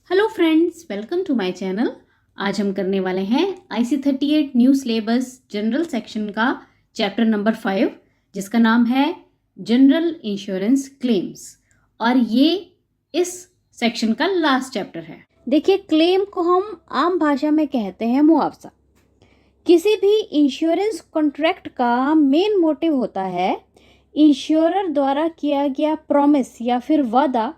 Hello friends, welcome to my channel. आज हम करने वाले हैं IC38 new syllabus general section का चैप्टर नंबर 5, जिसका नाम है जनरल इंश्योरेंस क्लेम्स, और ये इस सेक्शन का लास्ट चैप्टर है। देखिए, क्लेम को हम आम भाषा में कहते हैं मुआवजा। किसी भी इंश्योरेंस कॉन्ट्रैक्ट का मेन मोटिव होता है इंश्योरर द्वारा किया गया प्रॉमिस या फिर वादा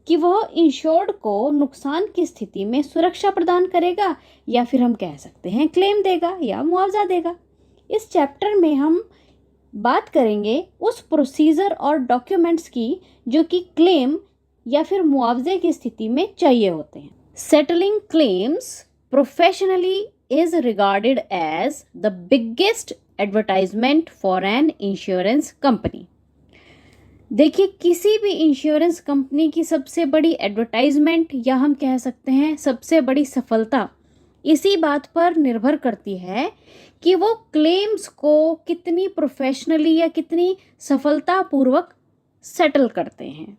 कि वह इंश्योर्ड को नुकसान की स्थिति में सुरक्षा प्रदान करेगा, या फिर हम कह सकते हैं क्लेम देगा या मुआवजा देगा। इस चैप्टर में हम बात करेंगे उस प्रोसीजर और डॉक्यूमेंट्स की जो कि क्लेम या फिर मुआवजे की स्थिति में चाहिए होते हैं। Settling claims professionally is regarded as the biggest advertisement for an insurance company. देखिए, किसी भी इंश्योरेंस कंपनी की सबसे बड़ी एडवर्टाइजमेंट या हम कह सकते हैं सबसे बड़ी सफलता इसी बात पर निर्भर करती है कि वो क्लेम्स को कितनी प्रोफेशनली या कितनी सफलतापूर्वक सेटल करते हैं।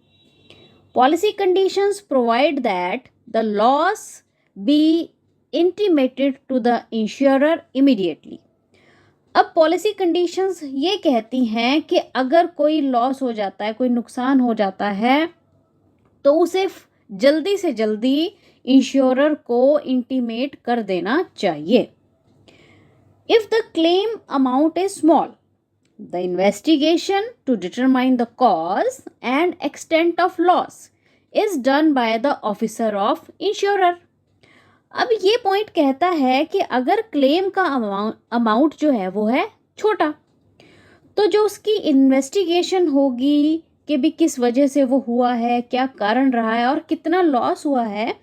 Policy conditions provide that the loss be intimated to the insurer immediately. अब पॉलिसी कंडीशंस ये कहती हैं कि अगर कोई लॉस हो जाता है, कोई नुकसान हो जाता है, तो उसे जल्दी से जल्दी इंश्योरर को इंटीमेट कर देना चाहिए। If the claim amount is small, the investigation to determine the cause and extent of loss is done by the officer of insurer. अब ये पॉइंट कहता है कि अगर क्लेम का अमाउंट जो है वो है छोटा, तो जो उसकी इन्वेस्टिगेशन होगी कि भी किस वजह से वो हुआ है, क्या कारण रहा है और कितना लॉस हुआ है,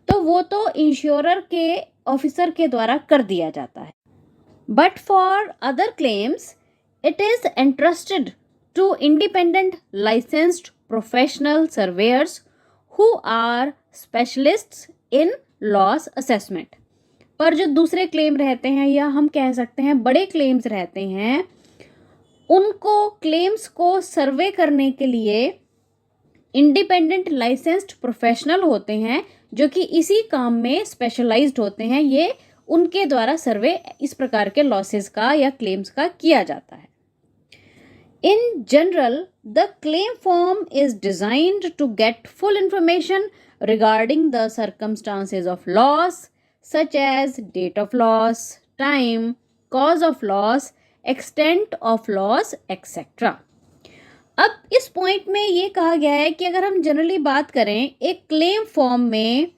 तो वो तो इंश्योरर के ऑफिसर के द्वारा कर दिया जाता है। But for other claims it is entrusted to independent licensed professional surveyors who are specialists in loss assessment. पर जो दूसरे क्लेम रहते हैं या हम कह सकते हैं बड़े क्लेम्स रहते हैं, उनको क्लेम्स को सर्वे करने के लिए इंडिपेंडेंट लाइसेंस्ड प्रोफेशनल होते हैं जो कि इसी काम में स्पेशलाइज्ड होते हैं। ये उनके द्वारा सर्वे इस प्रकार के लॉसेस का या क्लेम्स का किया जाता है। In general, the claim form is designed to get full information regarding the circumstances of loss, such as date of loss, time, cause of loss, extent of loss, etc. अब इस point में ये कहा गया है कि अगर हम जनरली बात करें, एक क्लेम फॉर्म में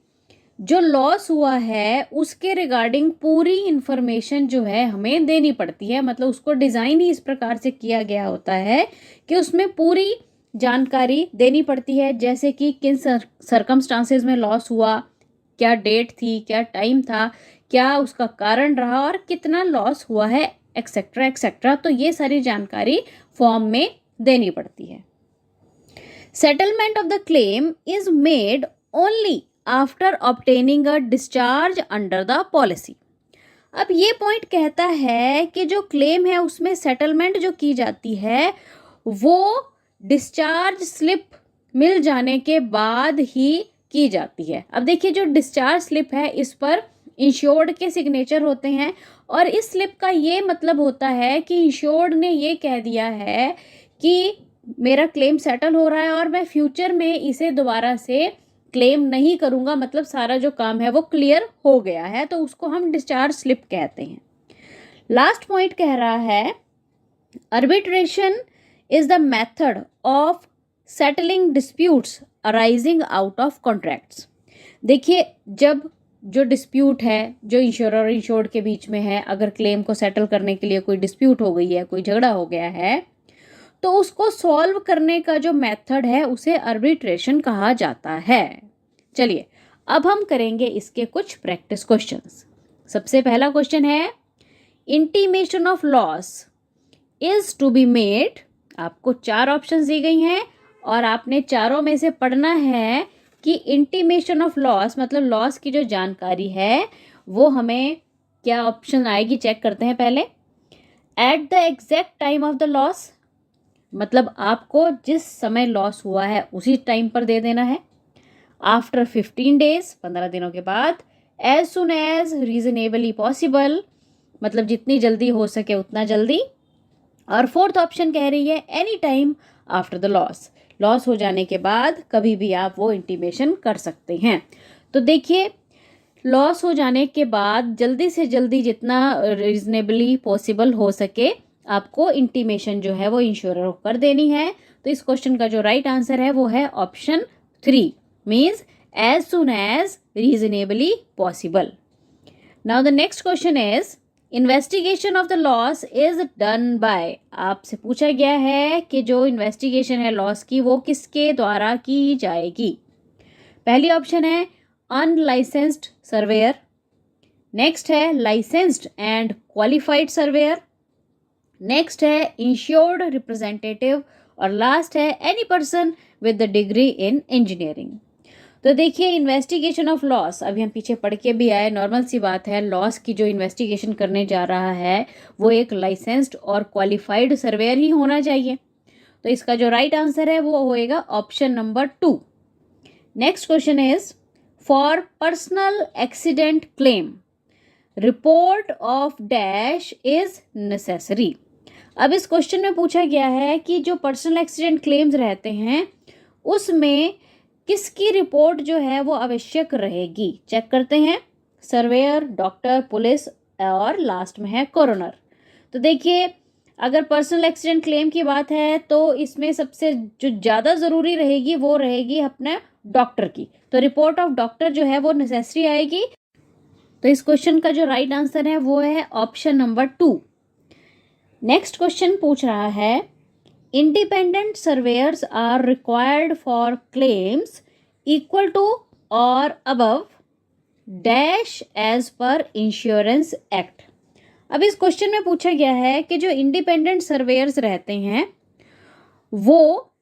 जो लॉस हुआ है उसके रिगार्डिंग पूरी इंफॉर्मेशन जो है हमें देनी पड़ती है। मतलब उसको डिज़ाइन ही इस प्रकार से किया गया होता है कि उसमें पूरी जानकारी देनी पड़ती है, जैसे कि किन सरकमस्टांसेस में लॉस हुआ, क्या डेट थी, क्या टाइम था, क्या उसका कारण रहा और कितना लॉस हुआ है, एक्सेट्रा एक्सेट्रा। तो ये सारी जानकारी फॉर्म में देनी पड़ती है। Settlement of the claim is made only after obtaining a discharge under the policy. अब ये पॉइंट कहता है कि जो क्लेम है उसमें सेटलमेंट जो की जाती है वो डिस्चार्ज स्लिप मिल जाने के बाद ही की जाती है। अब देखिए, जो डिस्चार्ज स्लिप है इस पर इंश्योर्ड के सिग्नेचर होते हैं, और इस स्लिप का ये मतलब होता है कि इंश्योर्ड ने ये कह दिया है कि मेरा क्लेम सेटल हो रहा है और मैं फ्यूचर में इसे दोबारा से क्लेम नहीं करूंगा, मतलब सारा जो काम है वो क्लियर हो गया है, तो उसको हम डिस्चार्ज स्लिप कहते हैं। लास्ट पॉइंट कह रहा है arbitration is the method of settling disputes arising out of contracts. देखिए, जब जो डिस्प्यूट है जो इंश्योरर और इंश्योर्ड के बीच में है, अगर क्लेम को सेटल करने के लिए कोई डिस्प्यूट हो गई है, कोई झगड़ा हो गया है, तो उसको सॉल्व करने का जो मेथड है उसे आर्बिट्रेशन कहा जाता है। चलिए, अब हम करेंगे इसके कुछ प्रैक्टिस क्वेश्चंस। सबसे पहला क्वेश्चन है, intimation of loss is to be made. आपको 4 ऑप्शंस दी गई हैं और आपने चारों में से पढ़ना है कि इंटीमेशन ऑफ लॉस मतलब लॉस की जो जानकारी है वो हमें क्या ऑप्शन आएगी, चेक करते हैं पहले। At the exact time of the loss, मतलब आपको जिस समय लॉस हुआ है उसी टाइम पर दे देना है। आफ्टर 15 डेज, 15 दिनों के बाद, as soon as reasonably possible, मतलब जितनी जल्दी हो सके उतना जल्दी, और फोर्थ ऑप्शन कह रही है any time after the loss, loss हो जाने के बाद कभी भी आप वो इंटीमेशन कर सकते हैं। तो देखिए, लॉस हो जाने के बाद जल्दी से जल्दी जितना रीजनेबली पॉसिबल हो सके आपको इंटीमेशन जो है वो इंश्योरर को कर देनी है। तो इस क्वेश्चन का जो राइट आंसर है वो है option 3, means as soon as reasonably possible. Now the next question is investigation of the loss is done by. आपसे पूछा गया है कि जो इन्वेस्टिगेशन है लॉस की वो किसके द्वारा की जाएगी। पहली ऑप्शन है अनलाइसेंस्ड सर्वेयर, नेक्स्ट है licensed and qualified surveyor, next है इंश्योर्ड रिप्रेजेंटेटिव, और लास्ट है any person with the degree in engineering. तो देखिए, इन्वेस्टिगेशन ऑफ लॉस अभी हम पीछे पढ़ के भी आए, नॉर्मल सी बात है, लॉस की जो इन्वेस्टिगेशन करने जा रहा है वो एक लाइसेंस्ड और क्वालिफाइड सर्वेयर ही होना चाहिए। तो इसका जो राइट आंसर है वो होएगा option number 2। Next question is for personal accident claim report of dash is necessary. अब इस क्वेश्चन में पूछा गया है कि जो पर्सनल एक्सीडेंट क्लेम्स रहते हैं उसमें किसकी रिपोर्ट जो है वो आवश्यक रहेगी। चेक करते हैं, सर्वेयर, डॉक्टर, पुलिस, और लास्ट में है कोरोनर। तो देखिए, अगर पर्सनल एक्सीडेंट क्लेम की बात है तो इसमें सबसे जो ज़्यादा ज़रूरी रहेगी वो रहेगी अपने डॉक्टर की। तो रिपोर्ट ऑफ डॉक्टर जो है वो नेसेसरी आएगी। तो इस क्वेश्चन का जो राइट आंसर है वो है ऑप्शन नंबर 2। नेक्स्ट क्वेश्चन पूछ रहा है independent surveyors are required for claims equal to और above dash as per insurance act. अब इस क्वेश्चन में पूछा गया है कि जो इंडिपेंडेंट सर्वेयर्स रहते हैं वो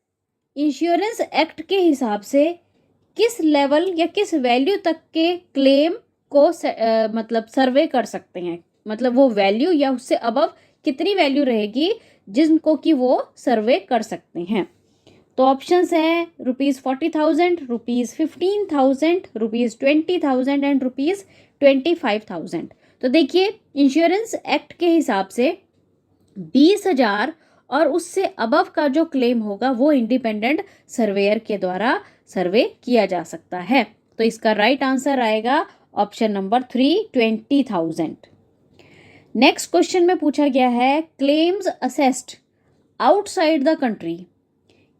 इंश्योरेंस एक्ट के हिसाब से किस लेवल या किस वैल्यू तक के क्लेम को मतलब सर्वे कर सकते हैं, मतलब वो वैल्यू या उससे अबव कितनी वैल्यू रहेगी जिनको कि वो सर्वे कर सकते हैं। तो ऑप्शंस हैं ₹40,000, ₹15,000, ₹20,000 एंड ₹25,000। तो देखिए, इंश्योरेंस एक्ट के हिसाब से 20,000 और उससे अबव का जो क्लेम होगा वो इंडिपेंडेंट सर्वेयर के द्वारा सर्वे किया जा सकता है। तो इसका राइट आंसर आएगा ऑप्शन नंबर 3, 20,000। नेक्स्ट क्वेश्चन में पूछा गया है claims assessed outside the country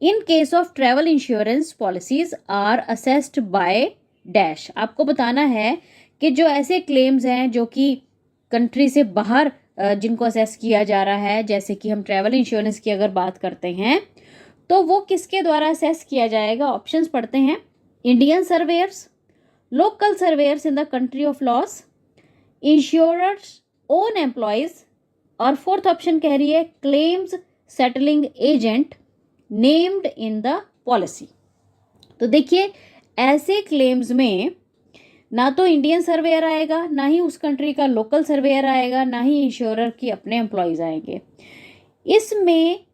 in case of travel insurance policies are assessed by dash. आपको बताना है कि जो ऐसे क्लेम्स हैं जो कि कंट्री से बाहर जिनको असेस किया जा रहा है, जैसे कि हम ट्रैवल इंश्योरेंस की अगर बात करते हैं तो वो किसके द्वारा असेस किया जाएगा। ऑप्शंस पढ़ते हैं, Indian surveyor's, local surveyor's in the country of loss, insurers own employees, और फोर्थ ऑप्शन कह रही है claims settling agent named in the policy. तो देखिए, ऐसे क्लेम्स में ना तो इंडियन सर्वेयर आएगा, ना ही उस कंट्री का लोकल सर्वेयर आएगा, ना ही इंश्योरर की अपने एम्प्लॉयज़ आएंगे। इसमें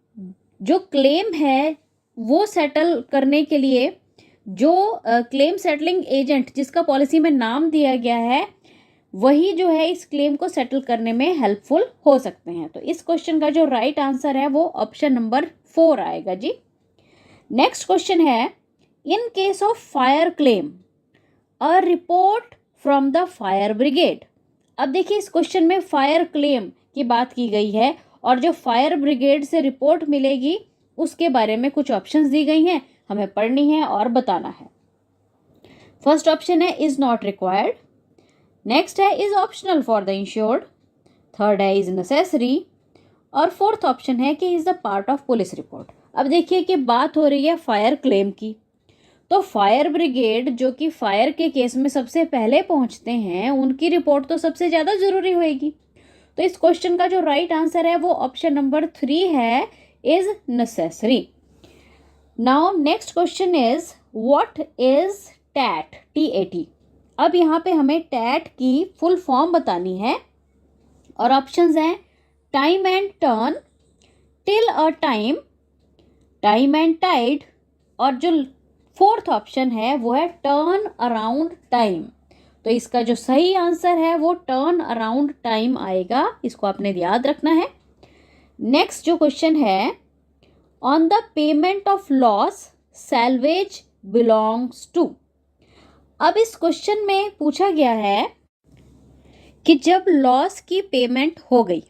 जो क्लेम है वो सेटल करने के लिए जो क्लेम सेटलिंग एजेंट जिसका पॉलिसी में नाम दिया गया है वही जो है इस क्लेम को सेटल करने में हेल्पफुल हो सकते हैं। तो इस क्वेश्चन का जो राइट आंसर है वो ऑप्शन नंबर 4 आएगा जी। नेक्स्ट क्वेश्चन है इन case of fire claim a report from the fire brigade. अब देखिए, इस क्वेश्चन में फायर क्लेम की बात की गई है और जो फायर ब्रिगेड से रिपोर्ट मिलेगी उसके बारे में कुछ ऑप्शंस दी गई हैं, हमें पढ़नी है और बताना है। फर्स्ट ऑप्शन है इज नॉट रिक्वायर्ड, नेक्स्ट है is optional for the insured, third है इज नेसेसरी, और फोर्थ ऑप्शन है कि is the part of police report. अब देखिए कि बात हो रही है फायर क्लेम की, तो फायर ब्रिगेड जो कि फायर के केस में सबसे पहले पहुंचते हैं उनकी रिपोर्ट तो सबसे ज़्यादा ज़रूरी होएगी। तो इस क्वेश्चन का जो राइट आंसर है वो ऑप्शन नंबर 3 है, is necessary. Now next question is what is TAT, TAT। अब यहाँ पे हमें टैट की फुल फॉर्म बतानी है और ऑप्शंस हैं time and turn, till a time, time and tide, और जो फोर्थ ऑप्शन है वो है टर्न अराउंड टाइम। तो इसका जो सही आंसर है वो टर्न अराउंड टाइम आएगा, इसको आपने याद रखना है। नेक्स्ट जो क्वेश्चन है, on the payment of loss salvage belongs to. अब इस क्वेश्चन में पूछा गया है कि जब लॉस की पेमेंट हो गई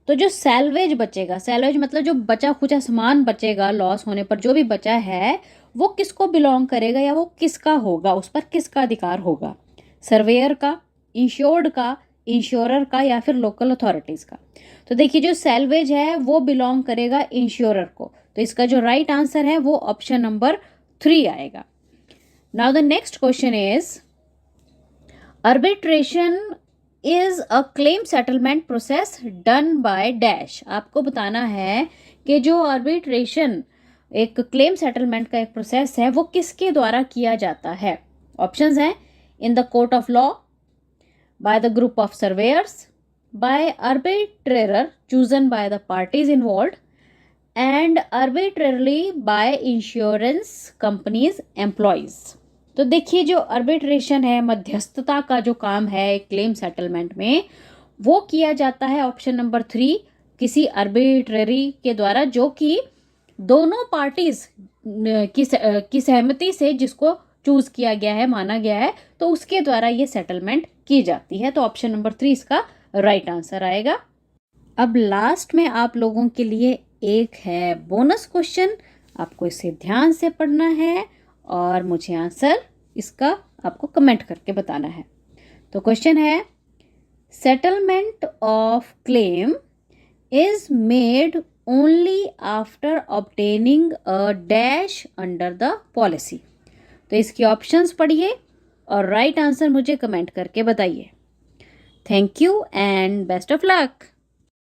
तो जो सैल्वेज बचेगा, सैल्वेज मतलब जो बचा खुचा सामान बचेगा लॉस होने पर, जो भी बचा है वो किसको बिलोंग करेगा या वो किसका होगा, उस पर किसका अधिकार होगा? सर्वेयर का, इंश्योर्ड का, इंश्योरर का या फिर लोकल अथॉरिटीज़ का। तो देखिए जो सैल्वेज है वो बिलोंग करेगा इंश्योरर को, तो इसका जो राइट आंसर है वो ऑप्शन नंबर 3 आएगा। Now the next question is, arbitration is a claim settlement process done by dash। आपको बताना है कि जो arbitration एक क्लेम सेटलमेंट का एक प्रोसेस है वो किसके द्वारा किया जाता है। ऑप्शंस हैं, in the court of law, by the group of surveyors, by arbitrator chosen by the parties involved and arbitrarily by insurance companies employees. तो देखिए जो आर्बिट्रेशन है, मध्यस्थता का जो काम है क्लेम सेटलमेंट में, वो किया जाता है ऑप्शन नंबर 3 किसी आर्बिट्रेरी के द्वारा, जो कि दोनों पार्टीज की सहमति से जिसको चूज किया गया है, माना गया है, तो उसके द्वारा ये सेटलमेंट की जाती है। तो ऑप्शन नंबर 3 इसका राइट आंसर आएगा। अब लास्ट में आप लोगों के लिए एक है बोनस क्वेश्चन, आपको इसे ध्यान से पढ़ना है और मुझे आंसर इसका आपको कमेंट करके बताना है। तो क्वेश्चन है, settlement of claim is made only after obtaining a dash under the policy. तो इसकी ऑप्शंस पढ़िए और राइट आंसर मुझे कमेंट करके बताइए। Thank you and best of luck.